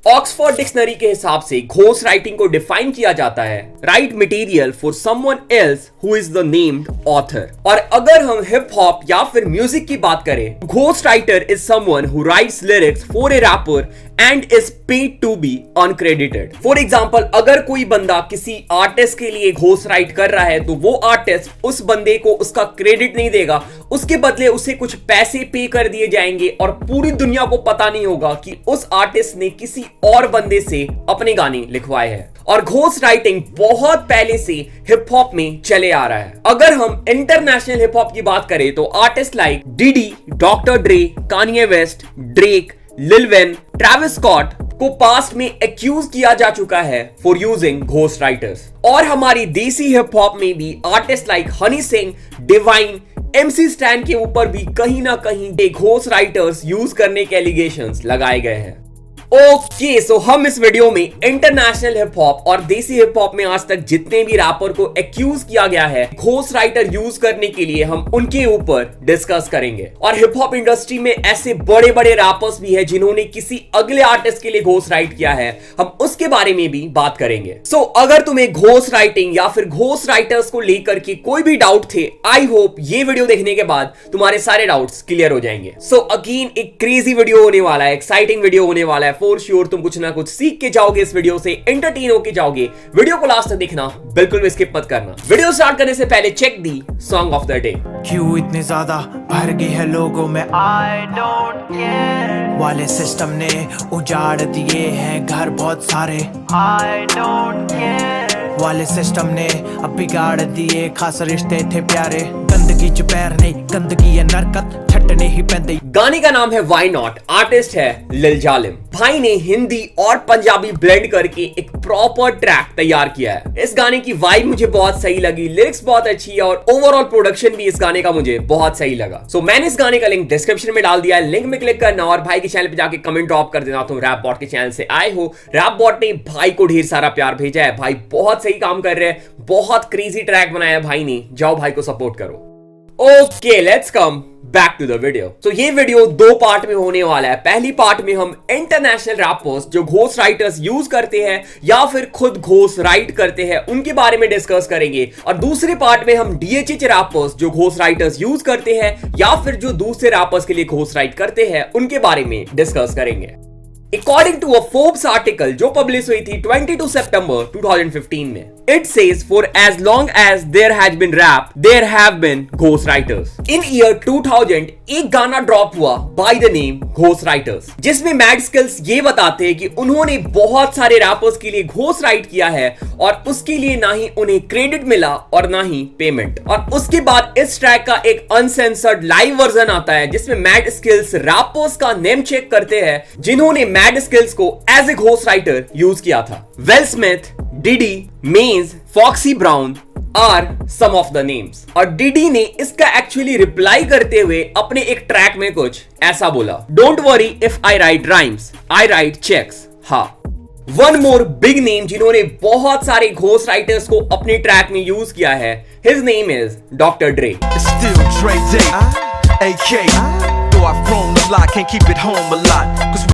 Oxford dictionary के हिसाब से घोस्ट राइटिंग को डिफाइन किया जाता है right material for someone else who is the named author. और अगर हम हिप हॉप या फिर म्यूजिक की बात करें, ghost writer is someone who writes lyrics for a rapper and is paid to be uncredited. For example, अगर कोई बंदा किसी आर्टिस्ट के लिए घोस्ट राइट कर रहा है तो वो आर्टिस्ट उस बंदे को उसका क्रेडिट नहीं देगा, उसके बदले उसे कुछ पैसे पे कर दिए जाएंगे और पूरी दुनिया को पता नहीं होगा कि उस आर्टिस्ट ने किसी और बंदे से अपने गाने लिखवाए हैं। और घोस्ट राइटिंग बहुत पहले से हिप हॉप में चले आ रहा है। अगर हम इंटरनेशनल हिप हॉप की बात करें तो artist like Diddy, Dr Dre, Kanye West, Drake, Lil Wayne, Travis Scott को पास्ट में एक्यूज किया जा चुका है फॉर यूजिंग घोस्ट राइटर्स। और हमारी देसी हिप हॉप में भी artist like Honey Singh, divine, MC stand के ऊपर भी कहीं ना कहीं घोस्ट राइटर्स यूज करने के एलिगेशंस लगाए गए हैं। ओके, सो हम इस वीडियो में इंटरनेशनल हिप हॉप और देसी हिप हॉप में आज तक जितने भी रैपर को एक्यूज किया गया है घोस्ट राइटर यूज करने के लिए, हम उनके ऊपर डिस्कस करेंगे। और हिप हॉप इंडस्ट्री में ऐसे बड़े बड़े रैपर्स भी है जिन्होंने किसी अगले आर्टिस्ट के लिए घोस्ट राइट किया है, हम उसके बारे में भी बात करेंगे। सो अगर तुम्हें घोस्ट राइटिंग या फिर घोस्ट राइटर्स को लेकर के कोई भी डाउट थे, आई होप ये वीडियो देखने के बाद तुम्हारे सारे डाउट्स क्लियर हो जाएंगे। सो अगेन एक क्रेजी वीडियो होने वाला है, एक्साइटिंग वीडियो होने वाला है। फॉर श्योर तुम कुछ ना कुछ सीख के जाओगे इस वीडियो से, एंटरटेन होके जाओगे। वीडियो को लास्ट तक देखना, बिल्कुल भी स्किप मत करना। वीडियो स्टार्ट करने से पहले check the song of the day. क्यों इतने ज्यादा भर गई है लोगों में आई डोंट केयर, वाले सिस्टम ने उजाड़ दिए हैं घर बहुत सारे आई डोंट केयर, वाले सिस्टम ने अब बिगाड़ दिए खास रिश्ते थे प्यारे, गंदगी च पैर नहीं गंदगी है नरकत छटने ही पैंदे। गाने का नाम है व्हाई नॉट, आर्टिस्ट है लिल जालिम। भाई ने हिंदी और पंजाबी ब्लेंड करके एक प्रॉपर ट्रैक तैयार किया है। इस गाने की वाइब मुझे बहुत सही लगी, लिरिक्स बहुत अच्छी है और ओवरऑल प्रोडक्शन भी इस गाने का मुझे बहुत सही लगा। सो मैंने इस गाने का लिंक डिस्क्रिप्शन में डाल दिया है, लिंक में क्लिक करना और भाई के चैनल पे जाके कमेंट ड्रॉप कर देना तुम रैप बॉट के चैनल से आए हो। रैप बॉट ने भाई को ढेर सारा प्यार भेजा है, भाई बहुत सही काम कर रहे हैं, बहुत क्रेजी ट्रैक बनाया भाई ने, जाओ भाई को सपोर्ट करो। Okay, let's come back to the video. तो ये वीडियो दो पार्ट में होने वाला है। पहली पार्ट में हम इंटरनेशनल रैपर्स जो घोस्ट राइटर्स यूज करते हैं या फिर खुद घोस्ट राइट करते हैं उनके बारे में डिस्कस करेंगे, और दूसरे पार्ट में हम DHH रैपर्स जो घोस्ट राइटर्स यूज करते हैं या फिर जो दूसरे रैपर्स के लिए घोस्ट राइट करते हैं उनके बारे में डिस्कस करेंगे। According to a Forbes article जो पब्लिश हुई थी 22 सितंबर 2015 में, it says for as long as there has been rap, there have been ghost writers. In year 2000 एक गाना ड्रॉप हुआ by the name Ghost Writers, जिसमें मैड स्किल्स ये बताते हैं कि उन्होंने बहुत सारे रैपर्स के लिए घोस्ट राइट किया है और उसके लिए ना ही उन्हें क्रेडिट मिला और ना ही पेमेंट। और उसके बाद इस ट्रैक का एक अनसेंसर्ड लाइव वर्जन आता है जिसमें मैड स्किल्स रैपर्स का नेम चेक करते हैं जिन्होंने मैड स्किल्स को as a ghost writer use किया था। Will Smith, Diddy, Mase, Foxy Brown are some of the names. और डिडी ने इसका एक्चुअली रिप्लाई करते हुए अपने एक ट्रैक में कुछ ऐसा बोला, don't worry if I write rhymes, I write checks. हाँ, वन मोर बिग नेम जिन्होंने बहुत सारे घोस्ट राइटर्स को अपने ट्रैक में यूज किया है, his name is Doctor Dre.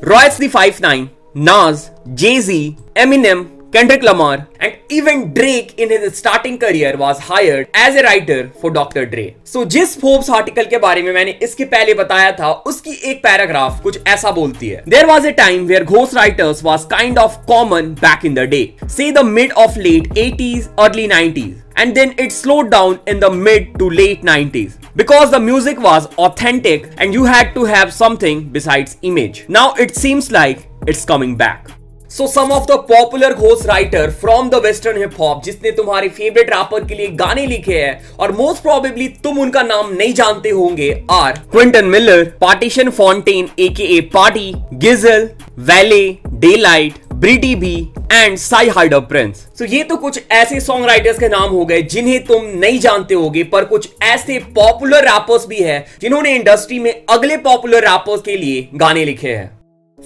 Royce the 5'9", Nas, Jay-Z, Eminem, Kendrick Lamar and even Drake in his starting career was hired as a writer for Dr. Dre. So जिस Forbes article के बारे में मैंने इसके पहले बताया था उसकी एक पैराग्राफ कुछ ऐसा बोलती है, There was a time where ghost writers was kind of common back in the day, say the mid of late 80s, early 90s. And then it slowed down in the mid to late 90s because the music was authentic and you had to have something besides image. Now it seems like it's coming back. So some of the popular ghost writer from the western hip hop जिसने तुम्हारे favourite rapper के लिए गाने लिखे हैं और most probably तुम उनका नाम नहीं जानते होंगे are Quentin Miller, Pardison Fontaine aka Pardi, Gizzle, Wale, Daylyt, Britty B and Sy Hyder Prince. तो ये तो कुछ ऐसे सॉन्ग राइटर्स के नाम हो गए जिन्हें तुम नहीं जानते होगे, पर कुछ ऐसे पॉपुलर रैपर्स भी है जिन्होंने इंडस्ट्री में अगले पॉपुलर रैपर्स के लिए गाने लिखे हैं।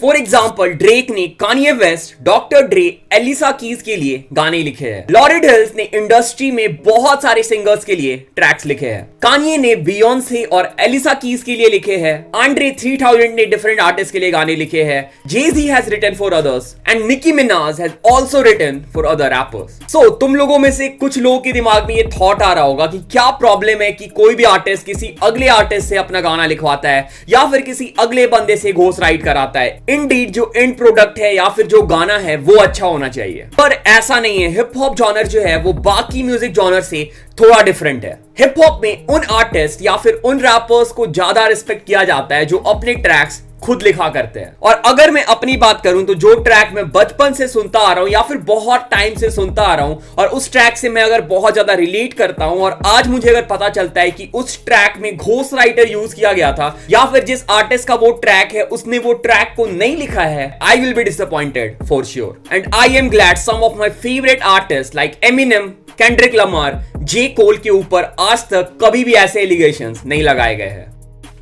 फॉर एग्जाम्पल ड्रेक ने Kanye West, doctor ड्रे, Elisa keys के लिए गाने लिखे हैं। लॉरेन हिल्स ने इंडस्ट्री में बहुत सारे सिंगर्स के लिए ट्रैक्स लिखे हैं। कान्ये ने बियोंसे और एलिसा कीज के लिए लिखे हैं। आंड्रे 3000 ने डिफरेंट आर्टिस्ट के लिए गाने लिखे हैं। Jay-Z has written for others and Nicki Minaj has also written for other rappers. So तुम लोगों में से कुछ लोगों के दिमाग में ये थॉट आ रहा होगा कि क्या प्रॉब्लम है कि कोई भी आर्टिस्ट किसी अगले आर्टिस्ट से अपना गाना लिखवाता है या फिर किसी अगले बंदे से घोस्ट राइट कराता है। इंडीड जो एंड प्रोडक्ट है या फिर जो गाना है वो अच्छा होना चाहिए, पर ऐसा नहीं है। हिप हॉप जॉनर जो है वो बाकी म्यूजिक जॉनर से थोड़ा डिफरेंट है। हिप हॉप में उन आर्टिस्ट या फिर उन रैपर्स को ज्यादा रिस्पेक्ट किया जाता है जो अपने ट्रैक्स खुद लिखा करते हैं। और अगर मैं अपनी बात करूं तो जो ट्रैक मैं बचपन से सुनता आ रहा हूं या फिर बहुत टाइम से सुनता आ रहा हूं और उस ट्रैक से मैं अगर बहुत ज्यादा रिलेट करता हूं और आज मुझे अगर पता चलता है कि उस ट्रैक में घोस्ट राइटर यूज किया गया था या फिर जिस आर्टिस्ट का वो ट्रैक है उसने वो ट्रैक को नहीं लिखा है, I will be disappointed for sure. And I am glad some of my favourite artist like Eminem, Kendrick Lamar, J Cole के ऊपर आज तक कभी भी ऐसे एलिगेशंस नहीं लगाए गए हैं।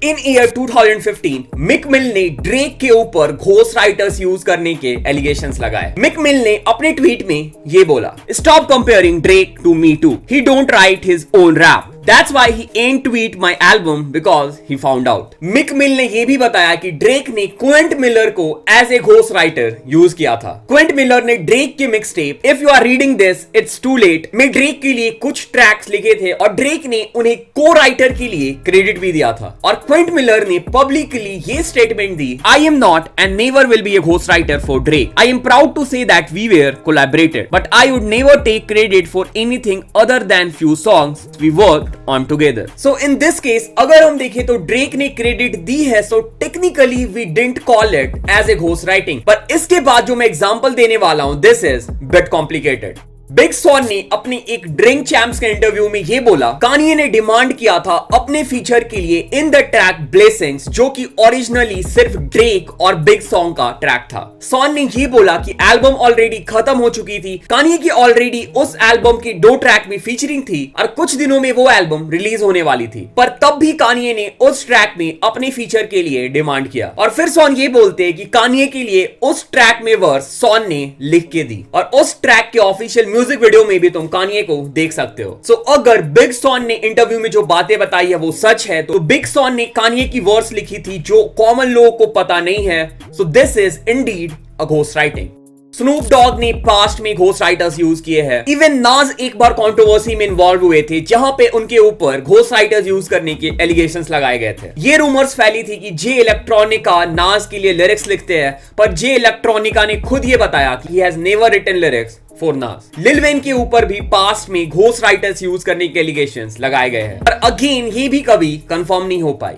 इन ईयर 2015 मिक मिल ने ड्रेक के ऊपर घोस्ट राइटर्स यूज करने के एलिगेशंस लगाए। मिक मिल ने अपने ट्वीट में ये बोला, stop comparing Drake to me too, he don't write his own rap, That's why he ain't tweet my album because he found out। Meek Mill ने यह भी बताया कि ड्रेक ने क्विंट मिलर को as a ghost writer use किया था। Quentin Miller ने ड्रेक के mixtape if you are reading this it's too late में ड्रेक के लिए कुछ ट्रैक्स लिखे थे और ड्रेक ने उन्हें को राइटर के लिए क्रेडिट भी दिया था। और क्विंट मिलर ने पब्लिकली ये स्टेटमेंट दी, I am not and never will be a ghost writer for Drake, I am proud to say that we were collaborated but I would never take credit for anything other than few songs we worked on together। So in this case अगर हम देखें तो Drake ने credit दी है, so technically we didn't call it as a ghost writing। पर इसके बाद जो मैं एग्जांपल देने वाला हूं this is bit complicated। Big Sean ने अपने एक ड्रिंक चैम्प्स के इंटरव्यू में ये बोला, कान्ये ने डिमांड किया था अपने फीचर के लिए इन द ट्रैक ब्लेसिंग्स जो कि ओरिजिनली सिर्फ ड्रेक और बिग सॉन्ग का ट्रैक था। सॉन ने ये बोला कि एल्बम ऑलरेडी खत्म हो चुकी थी, कान्ये की ऑलरेडी उस एल्बम की 2 ट्रैक में फीचरिंग थी और कुछ दिनों में वो एल्बम रिलीज होने वाली थी, पर तब भी कान्ये ने उस ट्रैक में अपने फीचर के लिए डिमांड किया। और फिर सॉन ये बोलते हैं कि कान्ये के लिए उस ट्रैक में वर्स सॉन ने लिख के दी और उस ट्रैक के ऑफिशियल म्यूजिक वीडियो में भी तुम कान्ये को देख सकते हो। सो अगर बिग सॉन ने इंटरव्यू में जो बातें बताई है वो सच है तो बिग सॉन ने कान्ये की वर्स लिखी थी जो कॉमन लोगों को पता नहीं है। So this is indeed a ghost writing. Snoop Dogg ने पास्ट में घोस्ट राइटर्स यूज किए हैं। इवन नाज एक बार कंट्रोवर्सी में इन्वॉल्व हुए थे जहां पे उनके ऊपर घोस्ट राइटर्स यूज करने के एलिगेशंस लगाए गए थे। ये रूमर्स फैली थी कि जे इलेक्ट्रॉनिका नाज के लिए लिरिक्स लिखते हैं, पर जे इलेक्ट्रॉनिका ने खुद ये बताया कि he has never written lyrics for Nas. Lil when के ऊपर भी पास्ट में घोस्ट राइटर्स यूज करने के एलिगेशंस लगाए गए हैं, पर अगेन ये भी कभी कंफर्म नहीं हो पाई।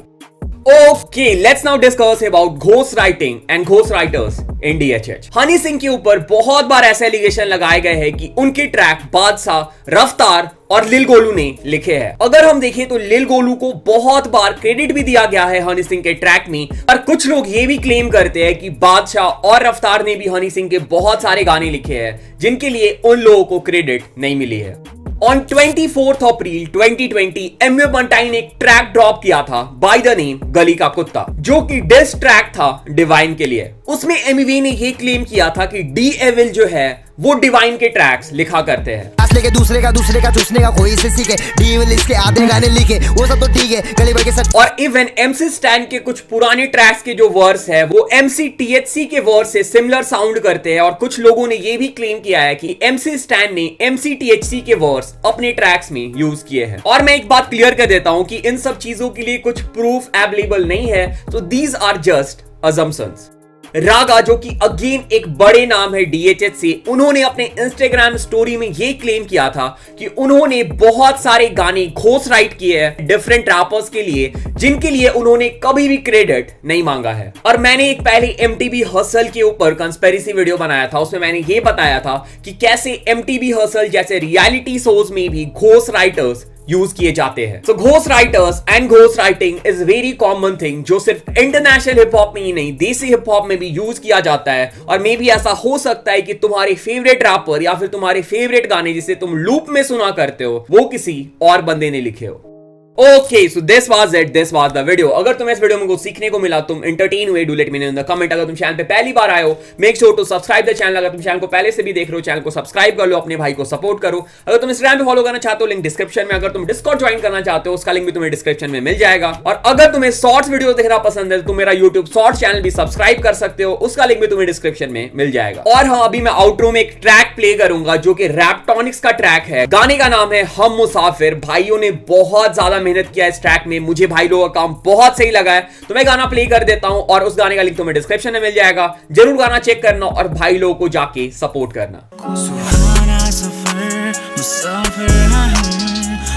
Okay, let's now discuss about ghost writing and ghost writers in DHH। Honey Singh के ऊपर बहुत बार ऐसे एलिगेशन लगाए गए हैं कि उनके ट्रैक बादशाह, रफ्तार और लिल गोलू ने लिखे हैं। अगर हम देखें तो लिल गोलू को बहुत बार क्रेडिट भी दिया गया है हनी सिंह के ट्रैक में, पर कुछ लोग ये भी क्लेम करते हैं कि बादशाह और रफ्तार ने भी हनी सिंह के बहुत सारे गाने लिखे हैं जिनके लिए उन लोगों को क्रेडिट नहीं मिली है। On 24th अप्रैल 2020 एमवे बंटाई ने एक ट्रैक ड्रॉप किया था बाय द नेम गली का कुत्ता, जो कि डिस ट्रैक था डिवाइन के लिए। उसमें एमवी ने यह क्लेम किया था कि डी एविल जो है वो डिवाइन के ट्रैक्स लिखा करते हैं। लेके दूसरे का चूसने का कोई से सीखे, डी एविल इसके आधे गाने लिखे, वो सब तो ठीक है, गली भाई के साथ। और इवन एमसी स्टैन के कुछ पुराने ट्रैक्स के जो वर्स है वो एमसी टीएचसी के वर्स से सिमिलर साउंड करते हैं। और कुछ लोगों ने ये भी क्लेम किया है कि एमसी स्टैन ने एमसी टीएचसी के वर्स अपने ट्रैक्स में यूज किए हैं। और मैं एक बात क्लियर कर देता हूं कि इन सब चीजों के लिए कुछ प्रूफ अवेलेबल नहीं है, तो दीज आर जस्ट अजम्पशंस। रागा जो कि अगेन एक बड़े नाम है डीएचएच से, उन्होंने अपने इंस्टाग्राम स्टोरी में ये क्लेम किया था कि उन्होंने बहुत सारे गाने घोस्ट राइट किए हैं डिफरेंट रैपर्स के लिए जिनके लिए उन्होंने कभी भी क्रेडिट नहीं मांगा है। और मैंने एक पहले एमटीवी हसल के ऊपर कंस्पिरेसी वीडियो बनाया था, उसमें मैंने ये बताया था कि कैसे एमटीवी हसल जैसे रियलिटी शोज में भी घोस्ट राइटर्स यूज किए जाते हैं। So ghost writers and ghost writing is very common thing जो सिर्फ इंटरनेशनल हिप हॉप में ही नहीं देसी हिप हॉप में भी यूज किया जाता है। और मे बी ऐसा हो सकता है कि तुम्हारे फेवरेट रैपर या फिर तुम्हारे फेवरेट गाने जिसे तुम लूप में सुना करते हो वो किसी और बंदे ने लिखे हो। Okay so this was the video. अगर तुम्हें इस वीडियो में कुछ सीखने को मिला, तुम एंटरटेन हुए, do let me know in the comment. अगर तुम चैनल पे पहली बार आए हो, make sure to subscribe the channel. अगर तुम चैनल को पहले से भी देख रहे हो, चैनल को सब्सक्राइब कर लो, अपने भाई को सपोर्ट करो। अगर तुम इंस्टाग्राम पे फॉलो करना चाहते हो, लिंक डिस्क्रिप्शन में। अगर तुम डिस्कॉर्ड ज्वाइन करना चाहते हो, उसका लिंक भी तुम्हें डिस्क्रिप्शन में मिल जाएगा। और अगर तुम्हें शॉर्ट्स वीडियो देखना पसंद है तो तुम मेरा यूट्यूब शॉर्ट्स चैनल भी सब्सक्राइब कर सकते हो, उसका लिंक भी तुम्हें डिस्क्रिप्शन में मिल जाएगा। और हाँ, अभी मैं आउटरो में एक ट्रैक प्ले करूंगा जो कि रैप्टोनिक्स का ट्रैक है। गाने का नाम है हम मुसाफिर। भाइयों ने बहुत ज्यादा मेहनत किया इस ट्रैक में, मुझे भाई लोगों का काम बहुत सही लगा है, तो मैं गाना प्ले कर देता हूं और उस गाने का लिंक तुम्हें डिस्क्रिप्शन में मिल जाएगा। जरूर गाना चेक करना और भाई लोगों को जाके सपोर्ट करना। सुहाना सफर मुसाफिर हैं हम,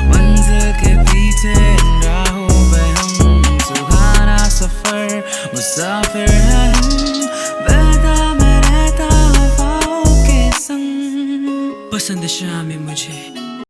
मंजिल के पीछे इन राहों पे हम। सुहाना सफर मुसाफिर हैं हम, बहता मैं रहता हवाओं के संग। पसंद शाम में मुझे